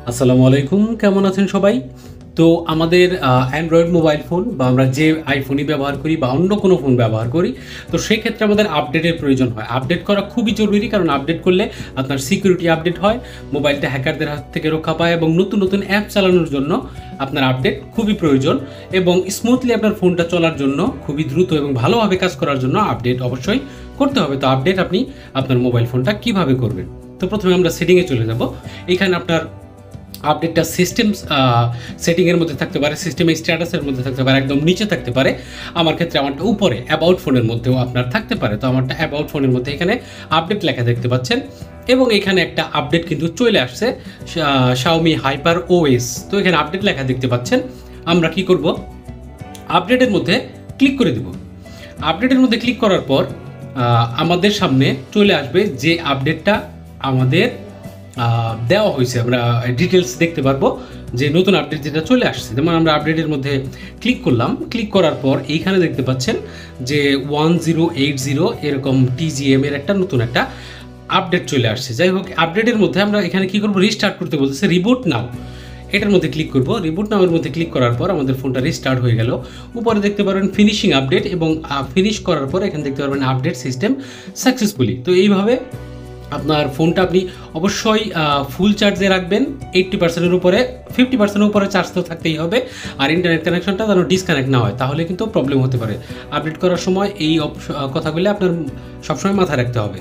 আসসালামু আলাইকুম, কেমন আছেন সবাই? তো আমাদের অ্যান্ড্রয়েড মোবাইল ফোন বা আমরা যে আইফোনই ব্যবহার করি বা অন্য কোনো ফোন ব্যবহার করি, তো সেক্ষেত্রে আমাদের আপডেটের প্রয়োজন হয়। আপডেট করা খুবই জরুরি, কারণ আপডেট করলে আপনার সিকিউরিটি আপডেট হয়, মোবাইলটা হ্যাকারদের হাত থেকে রক্ষা পায় এবং নতুন নতুন অ্যাপ চালানোর জন্য আপনার আপডেট খুবই প্রয়োজন এবং স্মুথলি আপনার ফোনটা চলার জন্য খুবই দ্রুত এবং ভালোভাবে কাজ করার জন্য আপডেট অবশ্যই করতে হবে। তো আপডেট আপনি আপনার মোবাইল ফোনটা কিভাবে করবেন? তো প্রথমে আমরা সেটিংয়ে চলে যাব। এখানে আপনার আপডেটটা সিস্টেম সেটিংয়ের মধ্যে থাকতে পারে, সিস্টেমের স্ট্যাটাসের মধ্যে থাকতে পারে, একদম নিচে থাকতে পারে। আমার ক্ষেত্রে আমারটা উপরে অ্যাবাউট ফোনের মধ্যেও আপনার থাকতে পারে। তো আমারটা অ্যাবাউট ফোনের মধ্যে এখানে আপডেট লেখা দেখতে পাচ্ছেন এবং এখানে একটা আপডেট কিন্তু চলে আসছে, Xiaomi হাইপার ওএস। তো এখানে আপডেট লেখা দেখতে পাচ্ছেন। আমরা কি করব? আপডেটের মধ্যে ক্লিক করে দেব। আপডেটের মধ্যে ক্লিক করার পর আমাদের সামনে চলে আসবে যে আপডেটটা আমাদের দেওয়া হয়েছে। আমরা ডিটেলস দেখতে পারবো যে নতুন আপডেট যেটা চলে আসছে। যেমন আমরা আপডেটের মধ্যে ক্লিক করলাম, ক্লিক করার পর এইখানে দেখতে পাচ্ছেন যে 1080 এরকম TGM এর একটা নতুন একটা আপডেট চলে আসছে। যাই হোক, আপডেটের মধ্যে আমরা এখানে কি করবো? রিস্টার্ট করতে বলতেছে, রিবুট নাও। এটার মধ্যে ক্লিক করব। রিবুট নামের মধ্যে ক্লিক করার পর আমাদের ফোনটা রিস্টার্ট হয়ে গেল। উপরে দেখতে পারবেন ফিনিশিং আপডেট এবং ফিনিশ করার পর এখানে দেখতে পারবেন আপডেট সিস্টেম সাকসেসফুলি। তো এইভাবে আপনার ফোনটা আপনি অবশ্যই ফুল চার্জে রাখবেন। 80%-এর উপরে, 50%-এর উপরে চার্জ তো থাকতেই হবে। আর ইন্টারনেট কানেকশনটা যেন ডিসকানেক্ট না হয়, তাহলে কিন্তু প্রবলেম হতে পারে। আপডেট করার সময় এই কথাগুলো আপনার সবসময় মাথায় রাখতে হবে।